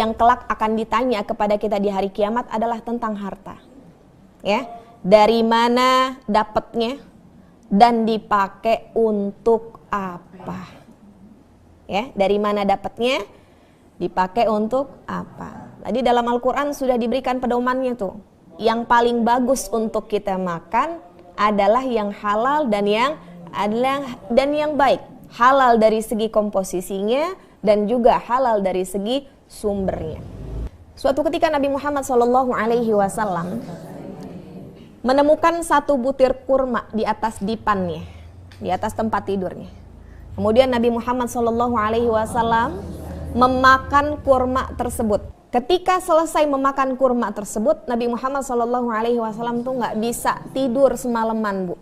yang kelak akan ditanya kepada kita di hari kiamat adalah tentang harta. Ya, dari mana dapatnya dan dipakai untuk apa? Ya, dari mana dapatnya, dipakai untuk apa? Tadi dalam Al-Quran sudah diberikan pedomannya tuh. Yang paling bagus untuk kita makan adalah yang halal dan yang baik. Halal dari segi komposisinya dan juga halal dari segi sumbernya. Suatu ketika Nabi Muhammad SAW menemukan satu butir kurma di atas dipannya, di atas tempat tidurnya. Kemudian Nabi Muhammad SAW memakan kurma tersebut. Ketika selesai memakan kurma tersebut, Nabi Muhammad SAW tuh nggak bisa tidur semalaman, Bu.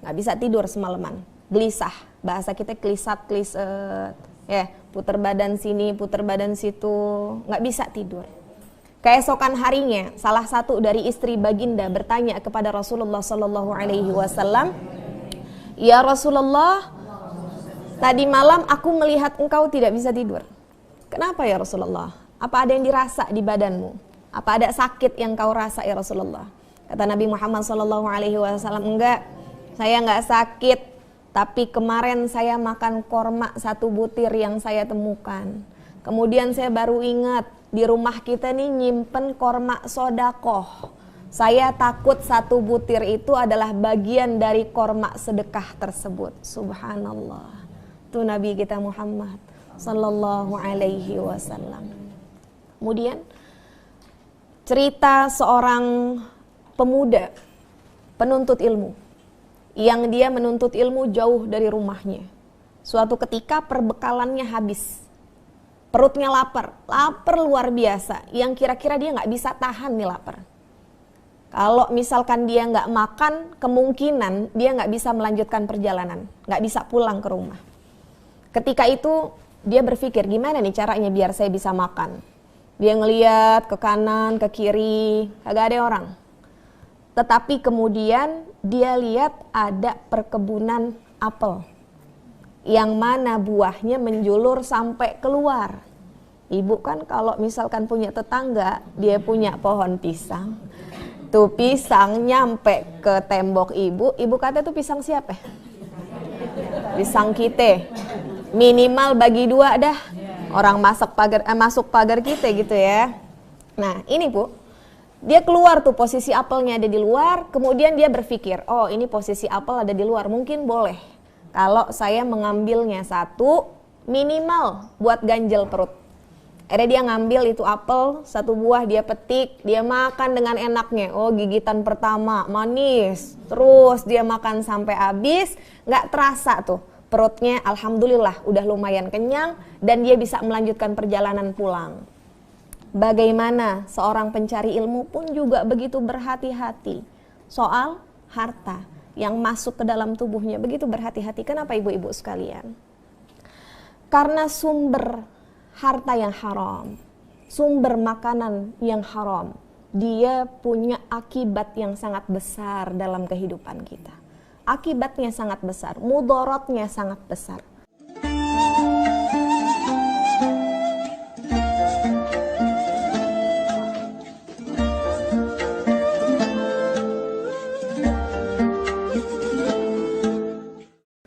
Nggak bisa tidur semalaman, gelisah. Bahasa kita kelisat, ya, puter badan sini, puter badan situ, nggak bisa tidur. Keesokan harinya, salah satu dari istri baginda bertanya kepada Rasulullah SAW, "Ya Rasulullah, tadi malam aku melihat engkau tidak bisa tidur. Kenapa ya Rasulullah? Apa ada yang dirasa di badanmu? Apa ada sakit yang kau rasa ya Rasulullah?" Kata Nabi Muhammad SAW, "Enggak, saya enggak sakit. Tapi kemarin saya makan korma satu butir yang saya temukan. Kemudian saya baru ingat, di rumah kita nih nyimpen korma sodakoh. Saya takut satu butir itu adalah bagian dari korma sedekah tersebut." Subhanallah. Itu Nabi kita Muhammad sallallahu alaihi wasallam. Kemudian cerita seorang pemuda penuntut ilmu yang dia menuntut ilmu jauh dari rumahnya. Suatu ketika perbekalannya habis, perutnya lapar luar biasa, yang kira-kira dia nggak bisa tahan nih lapar. Kalau misalkan dia nggak makan, kemungkinan dia nggak bisa melanjutkan perjalanan, nggak bisa pulang ke rumah. Ketika itu dia berpikir, gimana nih caranya biar saya bisa makan? Dia ngeliat ke kanan, ke kiri, kagak ada orang. Tetapi kemudian dia lihat ada perkebunan apel, yang mana buahnya menjulur sampai keluar. Ibu kan kalau misalkan punya tetangga, dia punya pohon pisang. Tuh pisang nyampe ke tembok ibu kata tuh pisang siapa? Pisang kita. Minimal bagi dua dah. Orang masuk pagar kita gitu ya. Nah ini Bu, dia keluar tuh, posisi apelnya ada di luar. Kemudian dia berpikir, oh ini posisi apel ada di luar, mungkin boleh kalau saya mengambilnya satu, minimal buat ganjel perut. Akhirnya dia ngambil itu apel, satu buah dia petik, dia makan dengan enaknya. Oh gigitan pertama manis, terus dia makan sampai habis, gak terasa tuh perutnya alhamdulillah udah lumayan kenyang dan dia bisa melanjutkan perjalanan pulang. Bagaimana seorang pencari ilmu pun juga begitu berhati-hati soal harta yang masuk ke dalam tubuhnya, begitu berhati-hati. Kenapa ibu-ibu sekalian? Karena sumber harta yang haram, sumber makanan yang haram, dia punya akibat yang sangat besar dalam kehidupan kita. Akibatnya sangat besar, mudorotnya sangat besar.